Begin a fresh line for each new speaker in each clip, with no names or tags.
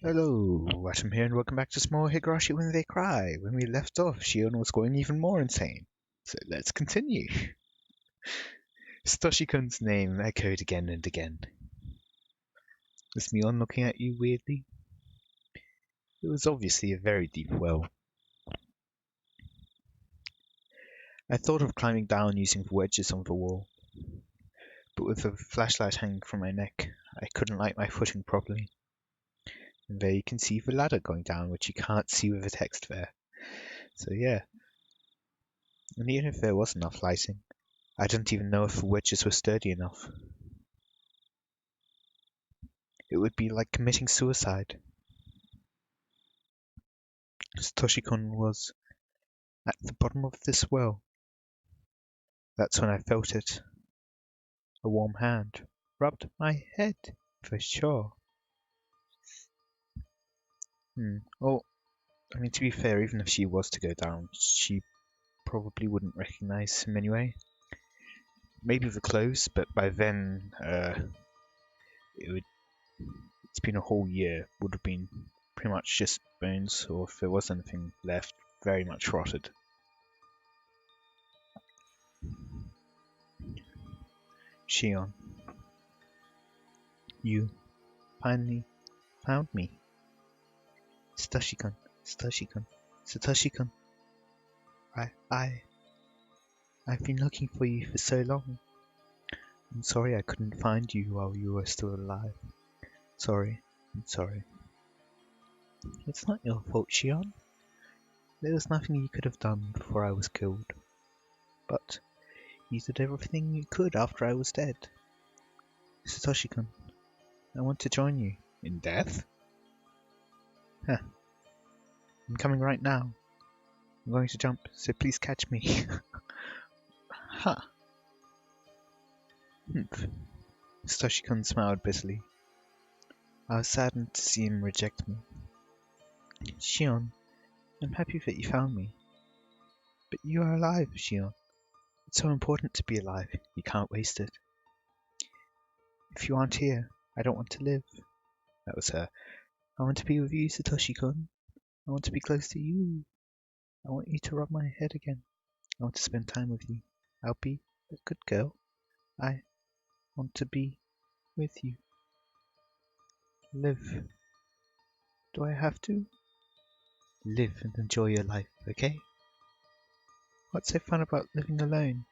Hello, Watem here, and welcome back to some more Higurashi When They Cry. When we left off, Shion was going even more insane. So let's continue. Satoshi-kun's name echoed again and again. Was Mion looking at you weirdly? It was obviously a very deep well. I thought of climbing down using wedges on the wall, but with the flashlight hanging from my neck, I couldn't light my footing properly. And there you can see the ladder going down, which you can't see with the text there. So yeah. And even if there was enough lighting, I didn't even know if the wedges were sturdy enough. It would be like committing suicide. Satoshi-kun was at the bottom of this well. That's when I felt it. A warm hand rubbed my head, for sure. Well, I mean, to be fair, even if she was to go down, she probably wouldn't recognize him anyway. Maybe the clothes, but by then, it's been a whole year, would have been pretty much just bones, or if there was anything left, very much rotted. Shion, you finally found me. Satoshi-kun, Satoshi-kun, Satoshi-kun. I've been looking for you for so long. I'm sorry I couldn't find you while you were still alive. I'm sorry. It's not your fault, Shion. There was nothing you could have done before I was killed. But you did everything you could after I was dead. Satoshi-kun, I want to join you. In death? Huh. I'm coming right now. I'm going to jump, so please catch me. Huh. Satoshi-kun smiled bitterly. I was saddened to see him reject me. Shion, I'm happy that you found me. But you are alive, Shion. It's so important to be alive, you can't waste it. If you aren't here, I don't want to live. That was her. I want to be with you, Satoshi-kun. I want to be close to you. I want you to rub my head again. I want to spend time with you. I'll be a good girl. I want to be with you. Live. Do I have to? Live and enjoy your life, okay? What's so fun about living alone?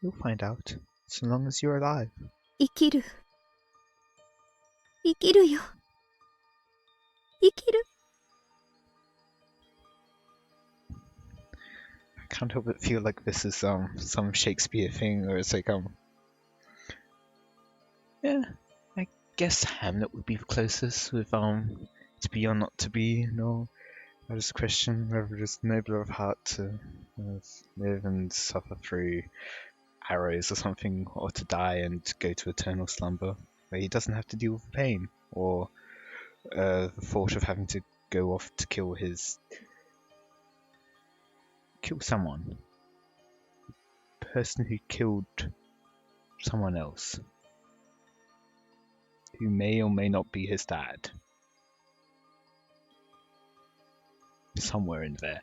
You'll find out, so long as you're alive.
生きる。生きるよ。生きる。
I can't help but feel like this is some Shakespeare thing, or it's like yeah, I guess Hamlet would be the closest with to be or not to be, I just question whether it is nobler of heart to live and suffer through arrows or something, or to die and go to eternal slumber, where he doesn't have to deal with pain, or the thought of having to go off to kill someone. The person who killed someone else, who may or may not be his dad. Somewhere in there.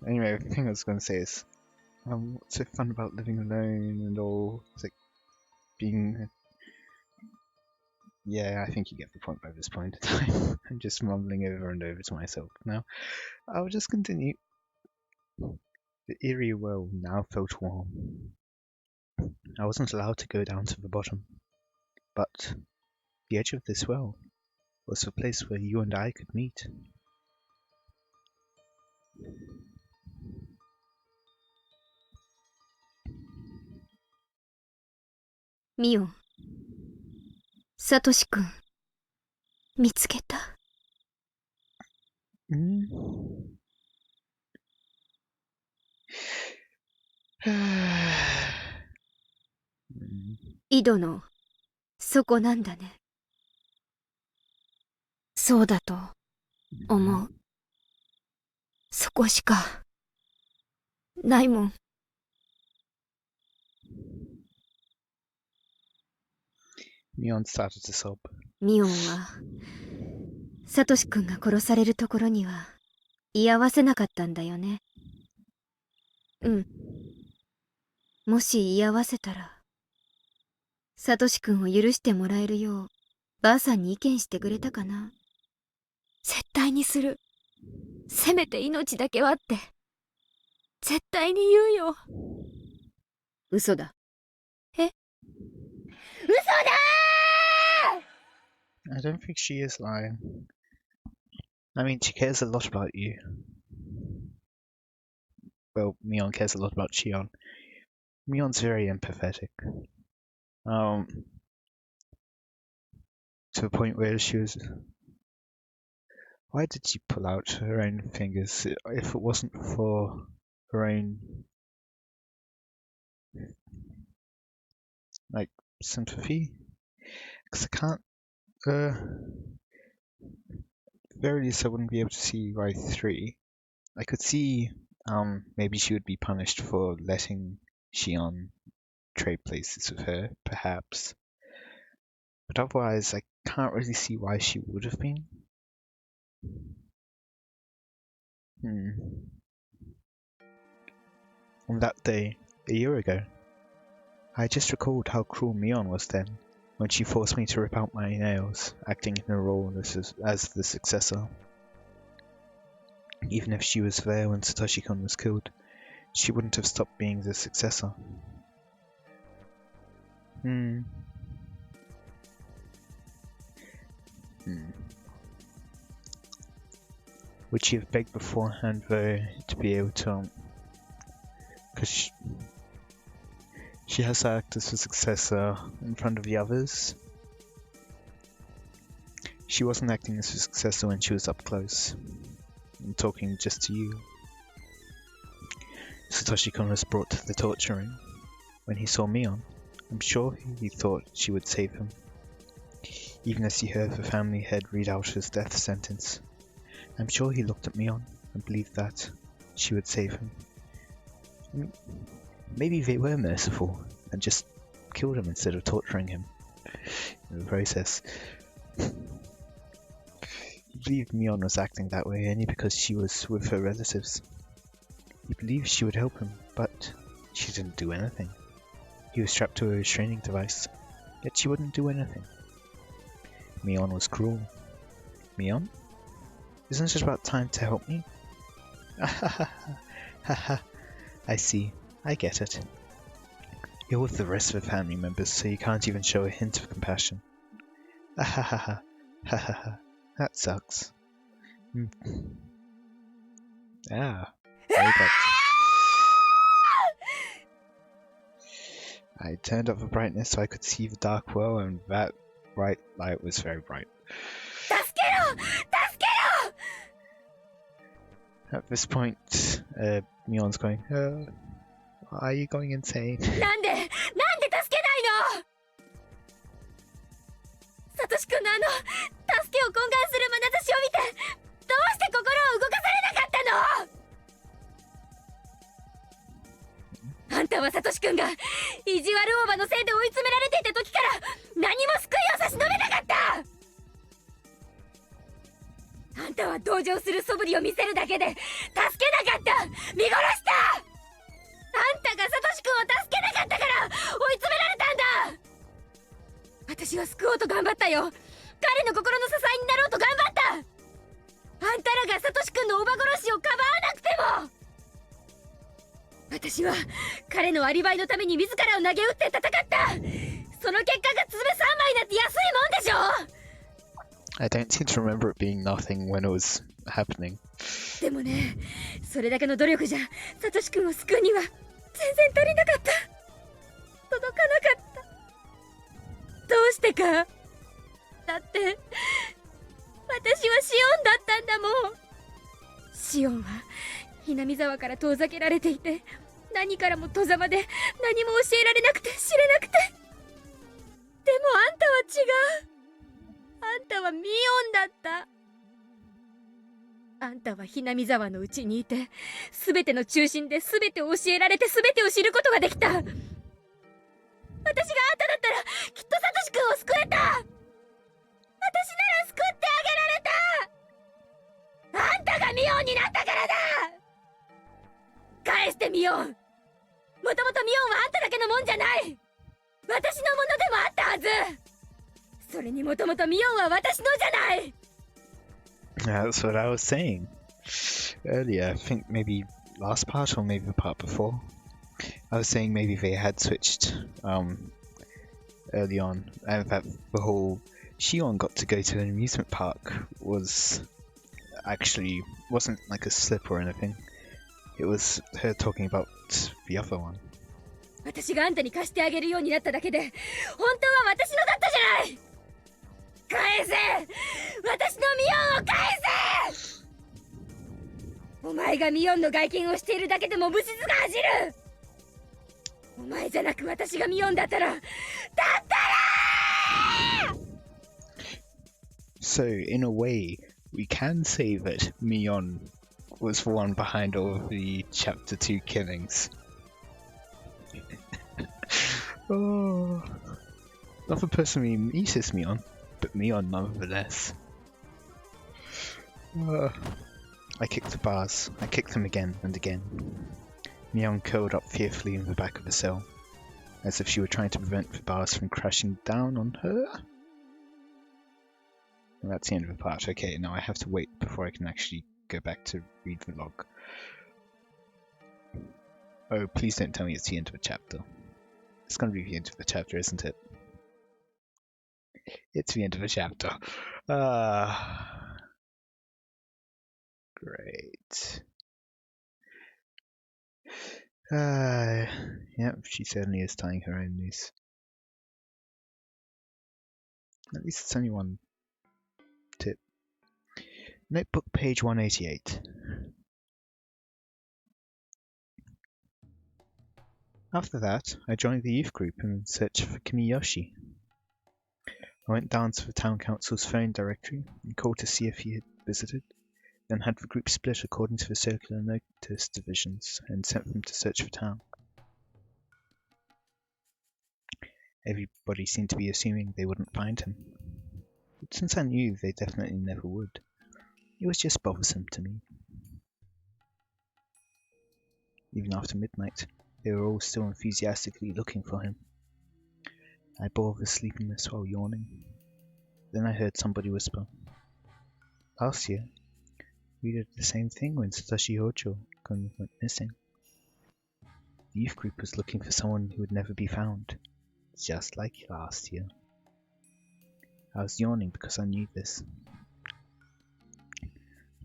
Anyway, the thing I was going to say is, what's so fun about living alone and all? It's like being. Yeah, I think you get the point by this point in time. I'm just mumbling over and over to myself now. I'll just continue. The eerie well now felt warm. I wasn't allowed to go down to the bottom, but the edge of this well was the place where you and I could meet.
ミオン。サトシ君。見つけた。井戸の底なんだね。そうだと思う。そこしかないもん。
Mion started to sob.
ミオンはサトシ君が殺されるところには居合わせなかったんだよね。うん。もし居合わせたらサトシ君を許してもらえるようばあさんに意見してくれたかな。絶対にする。せめて命だけはって絶対に言うよ。嘘だ。え？嘘だ
ー I don't think she is lying. I mean, she cares a lot about you. Well, Mion cares a lot about Shion. Mion's very empathetic. To the point where she was... Why did she pull out her own fingers if it wasn't for her own, like, sympathy? Because I can't... very least I wouldn't be able to see Y3. I could see maybe she would be punished for letting Shion trade places with her, perhaps. But otherwise, I can't really see why she would have been. On that day, a year ago, I just recalled how cruel Mion was then, when she forced me to rip out my nails, acting in her role as the successor. Even if she was there when Satoshi-kun was killed, she wouldn't have stopped being the successor. Would she have begged beforehand, though, to be able to... Because she has to act as the successor in front of the others. She wasn't acting as a successor when she was up close and talking just to you. Satoshi-kun was brought to the torture room. When he saw Mion, I'm sure he thought she would save him, even as he heard the family head read out his death sentence. I'm sure he looked at Mion and believed that she would save him. Maybe they were merciful and just killed him instead of torturing him in the process. He believed Mion was acting that way only because she was with her relatives. He believed she would help him, but she didn't do anything. He was strapped to a restraining device, yet she wouldn't do anything. Mion was cruel. Mion? Isn't it about time to help me? I see. I get it. You're with the rest of the family members, so you can't even show a hint of compassion. That sucks. Ah, very bright. I turned up the brightness so I could see the dark well, and that bright light was very bright. At this point, Mion's going, are you going insane?
なんで助けないの？サトシ君の助けを懇願する眼差しを見てどうして心を動かされなかったの？あんたはサトシ君が意地悪大場のせいで追い詰められていた時から何も救いを差し伸べなかった。あんたは同情する素振りを見せるだけで助けなかった。見殺した。あんたがサトシ君を助けなかったから追い詰められたんだ。私は救おうと頑張ったよ。彼の心の支えになろうと頑張った。あんたらがサトシ君の叔母殺しをかばわなくても私は彼のアリバイのために自らを投げ打って戦った。その結果が爪3枚なんて安いもんでしょ。
I don't seem to remember it being nothing when it was happening.
でもね、それだけの努力じゃサトシ君を救うには全然足りなかった。届かなかった。どうしてか。だって私はシオンだったんだもん。シオンはひなみ沢から遠ざけられていて、何からも戸ざまで何も教えられなくて知れなくて。でもあんたは違う。あんたはミオンだった。あんたはひなみ沢のうちにいて、すべての中心で全てを教えられて全てを知ることができた。私があんただったらきっとサトシ君を救えた。ない。私のものでもあったはず。それにもともとミオンは私のじゃない。
That's what I was saying earlier. I think maybe last part or maybe the part before. I was saying maybe they had switched early on, and that the whole Shion got to go to an amusement park was actually wasn't like a slip or anything. It was her talking about the other one.
私があんたに貸してあげるようになっただけで、本当は私のだったじゃない。返せ、私のミオンを返せ。お前がミオンの外見をしているだけでもブシズが走る。お前じゃなく私がミオンだったら、だったら。
So in a way, we can say that Mion was the one behind all of the Chapter 2 killings. Oh, not the person we meet is Mion, but Mion nonetheless. I kicked the bars. I kicked them again and again. Mion curled up fearfully in the back of the cell, as if she were trying to prevent the bars from crashing down on her. Well, that's the end of the part. Okay, now I have to wait before I can actually go back to read the log. Oh, please don't tell me it's the end of the chapter. It's gonna be the end of the chapter, isn't it? It's the end of the chapter. Great. Yep, she certainly is tying her own noose. At least it's only one tip. Notebook page 188. After that, I joined the youth group in search for Kimiyoshi. I went down to the town council's phone directory and called to see if he had visited, then had the group split according to the circular notice divisions and sent them to search the town. Everybody seemed to be assuming they wouldn't find him. But since I knew they definitely never would, it was just bothersome to me. Even after midnight, they were all still enthusiastically looking for him. I bore the sleepiness while yawning. Then I heard somebody whisper, "Last year, we did the same thing when Satoshi Hojo-kun went missing. The youth group was looking for someone who would never be found, just like last year." I was yawning because I knew this.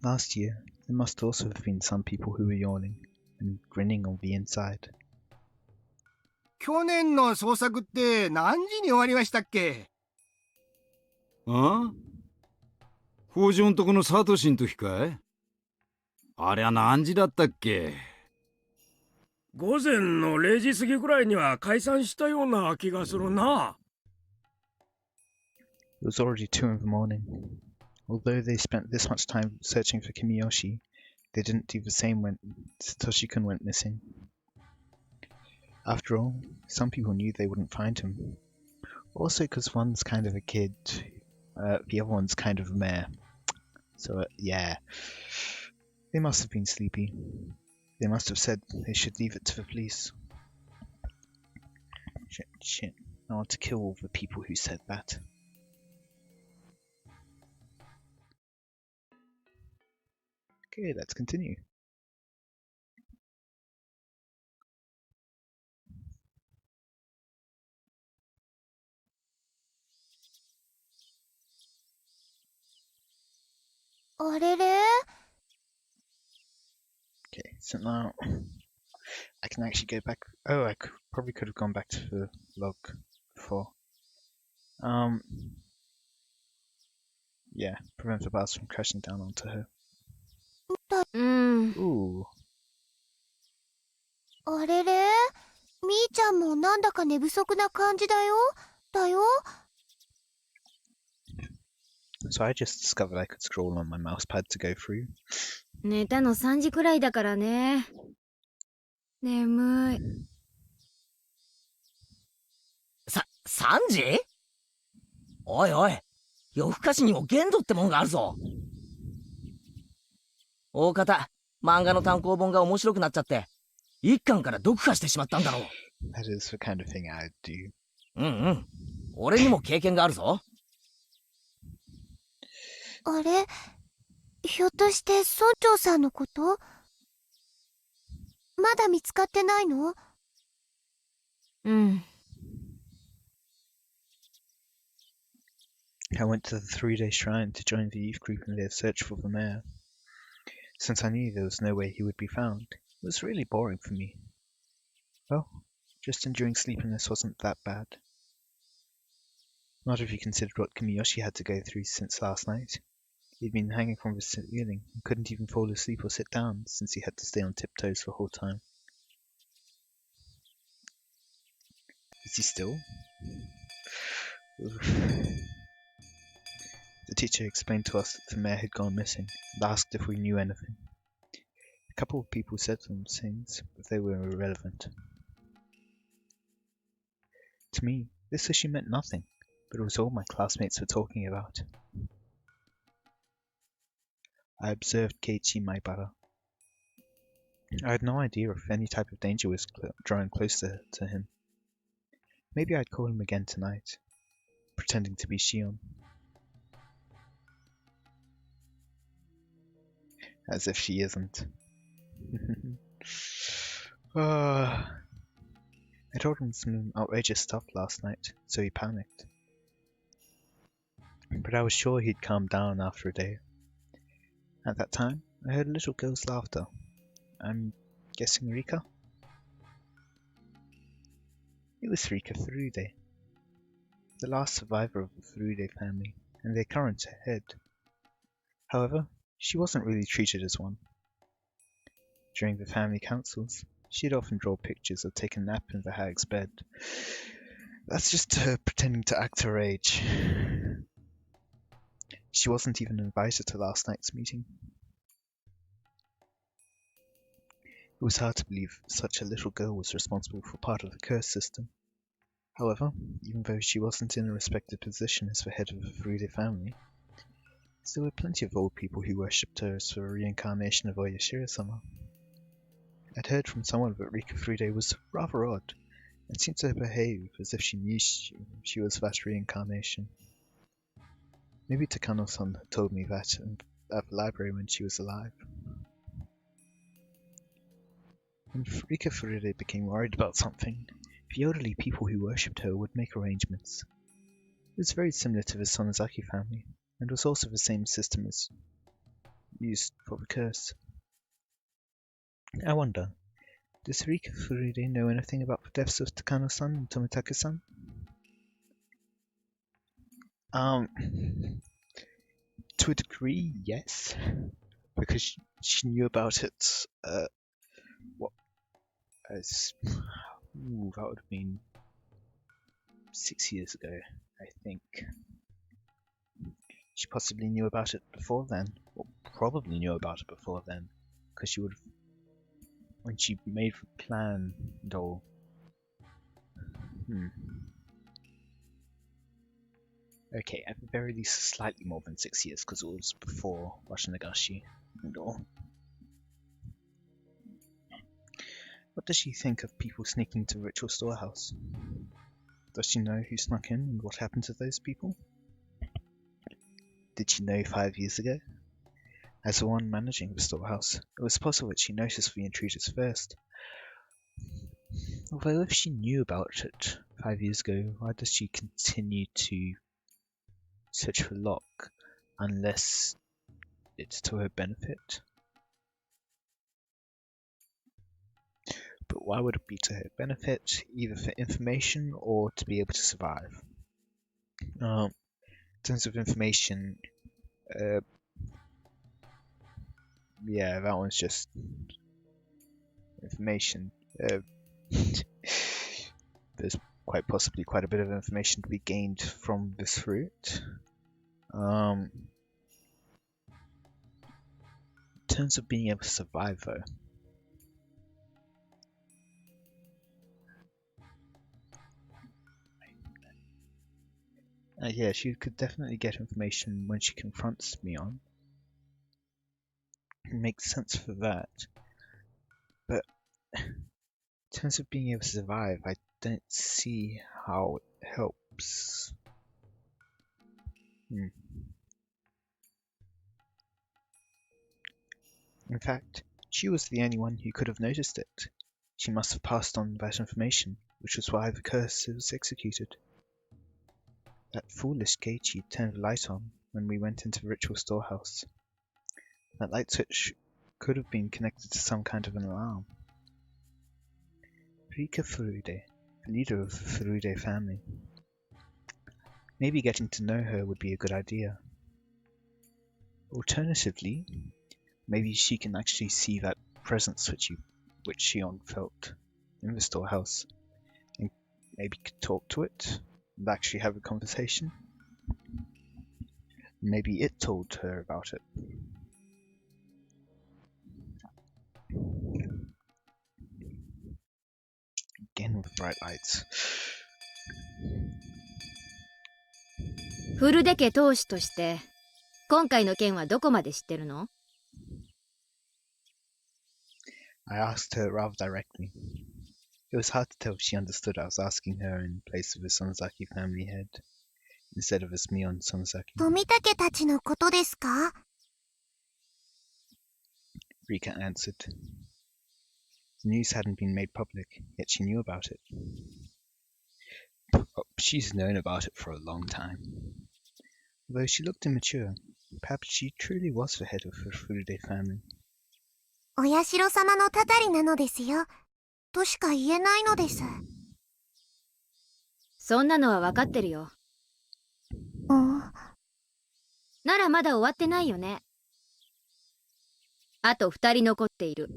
Last year, there must also have been some people who were yawning and grinning on the inside.
去年の捜索って何時に終わりましたっけ？
ああ、北条んとこのサトシん時かい？ありゃ何時だったっけ？
午前の0時過ぎくらいには解散したような気がするな。
It was already 2 in the morning. Although they spent this much time searching for Kimiyoshi, they didn't do the same when Satoshi-kun went missing. After all, some people knew they wouldn't find him. Also because one's kind of a kid, the other one's kind of a mare. So yeah, they must have been sleepy. They must have said they should leave it to the police. Shit. I want to kill all the people who said that. Okay, let's continue. Okay, so now I can actually go back. Oh, I probably could have gone back to the log before. Yeah, prevent the bars from crashing down onto her. Ooh.
あれれみーちゃんもなんだか寝不足な感じだよ。
So I just discovered I could scroll on my mousepad to go through.
寝たの3時くらいだからね。眠い。
3時？おいおい、夜更かしにも限度ってもんがあるぞ。大方、漫画の単行本が面白くなっちゃって、1巻から読破してしまったんだろう。
That is the kind of thing I'd do.
うんうん。俺にも経験があるぞ。
あれ、ひょっとして村長さんのこと？まだ見つかってないの？
うん。
I went to the 3-day shrine to join the youth group in their search for the mayor. Since I knew there was no way he would be found, it was really boring for me. Well, just enduring sleepiness wasn't that bad. Not if you considered what Kamiyoshi had to go through since last night. He'd been hanging from the ceiling and couldn't even fall asleep or sit down since he had to stay on tiptoes the whole time. Is he still? Oof. The teacher explained to us that the mayor had gone missing and asked if we knew anything. A couple of people said some things, but they were irrelevant. To me, this issue meant nothing, but it was all my classmates were talking about. I observed Keiichi Maibara. I had no idea if any type of danger was drawing closer to him. Maybe I'd call him again tonight, pretending to be Shion. As if she isn't. I told him some outrageous stuff last night, so he panicked. But I was sure he'd calm down after a day. At that time, I heard a little girl's laughter. I'm guessing Rika? It was Rika Furude, the last survivor of the Furude family, and their current head. However, she wasn't really treated as one. During the family councils, she'd often draw pictures or take a nap in the hag's bed. That's just her pretending to act her age. She wasn't even invited to last night's meeting. It was hard to believe such a little girl was responsible for part of the curse system. However, even though she wasn't in a respected position as the head of the Furude family, there were plenty of old people who worshipped her as the reincarnation of Oyashiro-sama. I'd heard from someone that Rika Furude was rather odd, and seemed to behave as if she knew she was that reincarnation. Maybe Takano-san had told me that at the library when she was alive. When Rika Furude became worried about something, the elderly people who worshipped her would make arrangements. It was very similar to the Sonozaki family, and was also the same system as used for the curse. I wonder, does Rika Furude know anything about the deaths of Takano-san and Tomitake-san? To a degree, yes. Because she knew about it, that would have been 6 years ago, I think. She possibly knew about it before then, or probably knew about it before then, because she would have, when she made the plan and all. Okay, at the very least slightly more than 6 years, because it was before Washinagashi and all. What does she think of people sneaking into the ritual storehouse? Does she know who snuck in and what happened to those people? Did she know 5 years ago? As the one managing the storehouse, it was possible that she noticed the intruders first. Although if she knew about it 5 years ago, why does she continue to search for Locke, unless it's to her benefit? But why would it be to her benefit, either for information or to be able to survive? In terms of information, yeah, that one's just information. There's quite possibly quite a bit of information to be gained from this route. In terms of being able to survive, though, yeah, she could definitely get information when she confronts Mion. It makes sense for that. But terms of being able to survive, I don't see how it helps. In fact, she was the only one who could have noticed it. She must have passed on that information, which was why the curse was executed. That foolish Keiichi turned the light on when we went into the ritual storehouse. That light switch could have been connected to some kind of an alarm. Rika Furude, the leader of the Furude family. Maybe getting to know her would be a good idea. Alternatively, maybe she can actually see that presence which Shion felt in the storehouse, and maybe could talk to it and actually have a conversation. Maybe it told her about it. Again with bright lights.
フルデ家当主として今回の件はどこまで知ってるの？
I asked her rather directly. It was hard to tell if she understood I was asking her in place of the Sonozaki family head, instead of as Mion Sonozaki.
富武たちのことですか？
Rika answered. The news hadn't been made public, yet she knew about it. Oh, she's known about it for a long time. Although she looked immature, perhaps she truly was the head of the Furude family.
お社様のたたりなのですよ。としか言えないのです。
そんなのは分かってるよ。ならまだ終わってないよね。あと2人残っている。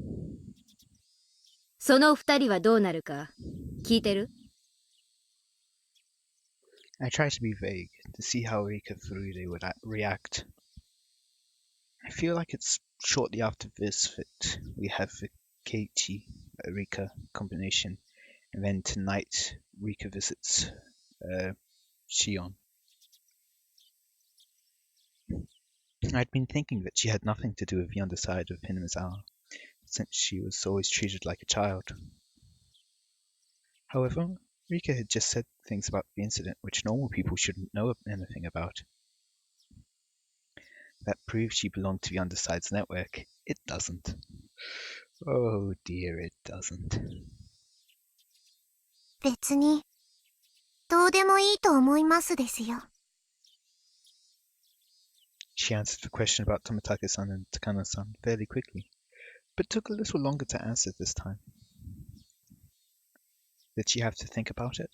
その2人はどうなるか聞いてる？
I try to be vague, to see how Rika Furude would react. I feel like it's shortly after this that we have the Keiichi-Rika combination, and then tonight Rika visits Shion. I'd been thinking that she had nothing to do with the underside of Hinamizawa, since she was always treated like a child. However, Rika had just said things about the incident which normal people shouldn't know anything about. That proves she belonged to the underside's network. It doesn't. Oh dear, it doesn't.
別に、どうでもいいと思いますですよ。
She answered the question about Tomitake-san and Takano-san fairly quickly, but took a little longer to answer this time. Did she have to think about it?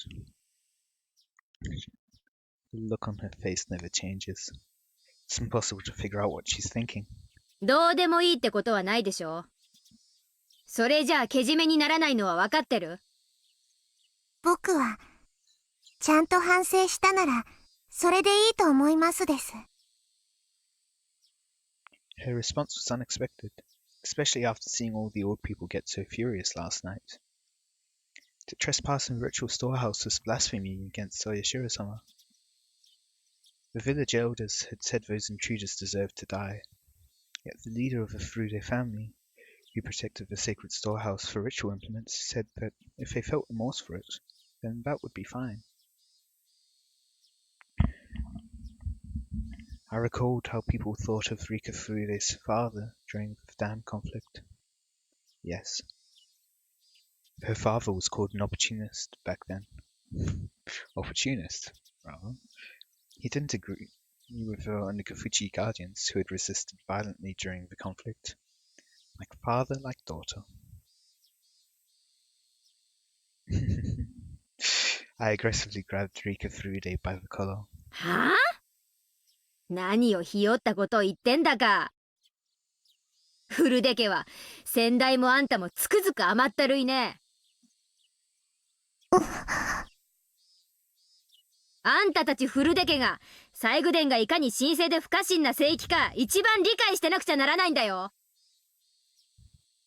The look on her face never changes. It's impossible to figure out what she's thinking.
どうでもいいってことはないでしょ。それじゃあけじめにならないのは分かってる？
僕は、ちゃんと反省したなら、それでいいと思いますです。
Her response was unexpected, especially after seeing all the old people get so furious last night. To trespass in the ritual storehouse was blasphemy against Oyashiro-sama. The village elders had said those intruders deserved to die, yet the leader of the Furude family, who protected the sacred storehouse for ritual implements, said that if they felt remorse for it, then that would be fine. I recalled how people thought of Rika Furude's father during the dam conflict. Yes. Her father was called an opportunist back then. Opportunist, rather. He didn't agree with the Onikafuchi guardians who had resisted violently during the conflict. Like father, like daughter. I aggressively grabbed Rika Furude by the collar.
はあ？何をひよったことを言ってんだか。フルデ家は先代もあんたもつくづく甘ったるいね。あんたたちフルデ家が西宮殿がいかに神聖で不可侵な聖域か一番理解してなくちゃならないんだよ。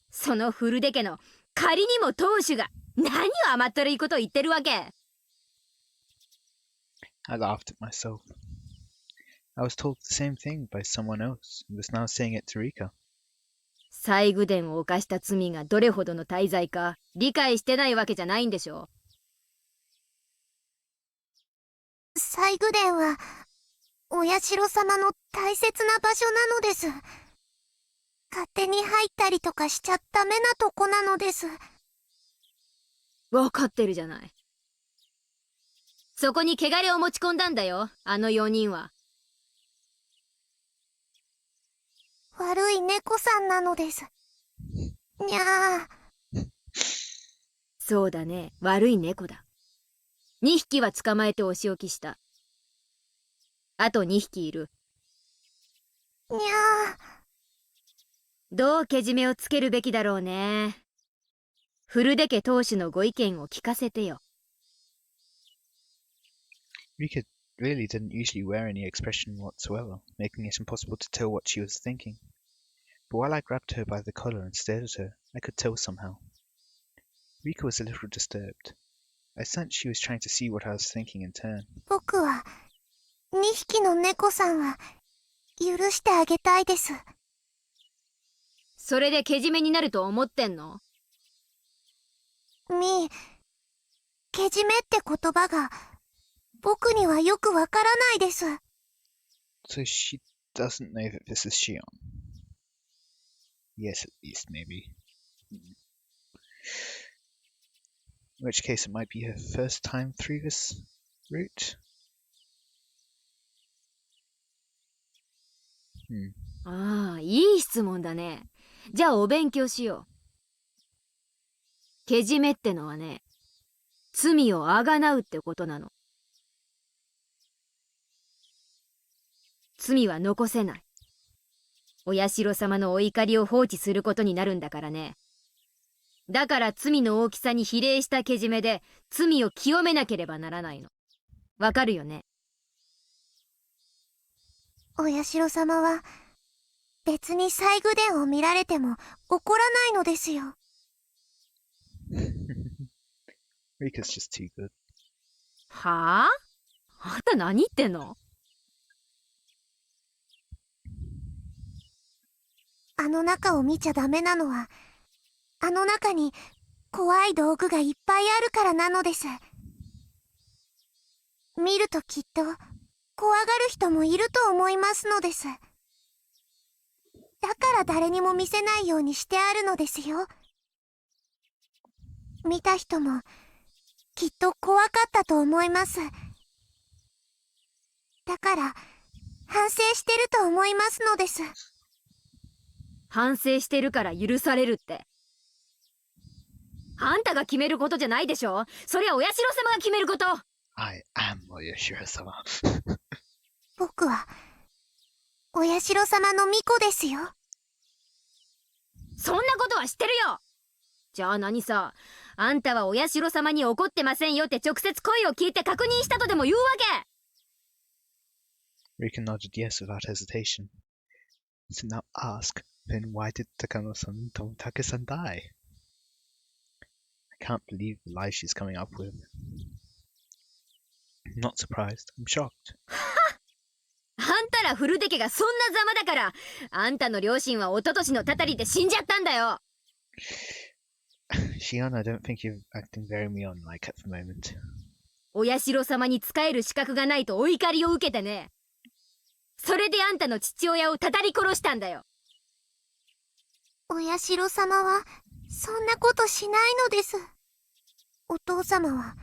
そのフルデ家の仮にも当主が何を甘ったるいことを言ってるわけ。
I laughed at myself. I was told the same thing by someone else and was now saying it to Rika.
西宮殿を犯した罪がどれほどの大罪か理解してないわけじゃないんでしょ。
西宮殿は、お社様の大切な場所なのです。勝手に入ったりとかしちゃダメなとこなのです。
わかってるじゃない。そこに汚れを持ち込んだんだよ、あの4人は。
悪い猫さんなのです。にゃー。
そうだね、悪い猫だ。2匹は捕まえてお仕置きした。あと2匹いる。
にゃー。
どうけじめをつけるべきだろうね。古出家当主のご意見を聞かせてよ。
Rika really didn't usually wear any expression whatsoever, making it impossible to tell what she was thinking. But while I grabbed her by the collar and stared at her, I could tell somehow. Rika was a little disturbed. I sensed she was trying to see what I was thinking in turn.
僕は、2匹の猫さんは、許してあげたいです。
それでけじめになると思ってんの？
けじめって言葉が、僕にはよくわからないです。
So she doesn't know that this is Shion. Yes, at least, maybe. In which case it might be her first time through this route?
ああ、いい質問だね。じゃあお勉強しよう。けじめってのはね、罪をあがなうってことなの。罪は残せない。お社様のお怒りを放置することになるんだからね。だから罪の大きさに比例したけじめで罪を清めなければならないの。わかるよね？
お社様は、別に西宮殿を見られても怒らないのですよ。
Rika's just too good.
はあ？あんた何言ってんの？
あの中を見ちゃダメなのは、あの中に怖い道具がいっぱいあるからなのです。見るときっと怖がる人もいると思いますのです。だから誰にも見せないようにしてあるのですよ。見た人もきっと怖かったと思います。だから反省してると思いますのです。
反省してるから許されるって。あんたが決めることじゃないでしょ。そりゃお社様が決めること。
I am Oyashiro-sama.
僕はお社様の巫女ですよ。
そんなことは知ってるよ。じゃあ何さ、あんたはお社様に怒ってませんよって直接声を聞いて確認したとでも言うわけ。
Rika nodded yes without hesitation. So now ask, then why did Takano-san and Tomitake-san die? I can't believe the lie she's coming up with. I'm not surprised, I'm shocked.
あんたら古出家がそんなざまだから、あんたの両親は一昨年のたたりで死んじゃったんだよ。
Shion, I don't think you're acting very Mion-like at the moment.
お社様に仕える資格がないとお怒りを受けてね。それであんたの父親をたたり殺したんだよ。
お社様はそんなことしないのです。お父様は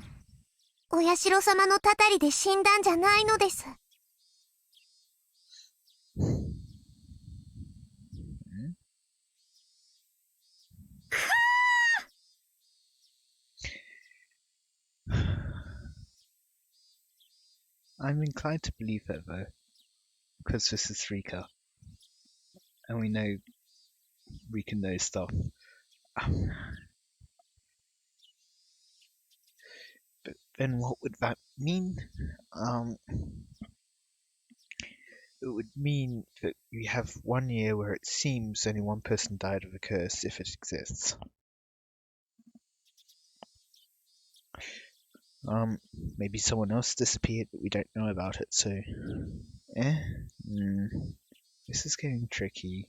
お社様のたたりで死んだんじゃないのです。
I'm inclined to believe that though, because this is Rika, and we know Rika knows stuff. But then what would that mean? It would mean that we have 1 year where it seems only one person died of a curse, if it exists. Maybe someone else disappeared, but we don't know about it, so... This is getting tricky.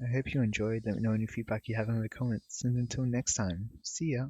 I hope you enjoyed. Let me know any feedback you have in the comments, and until next time, see ya!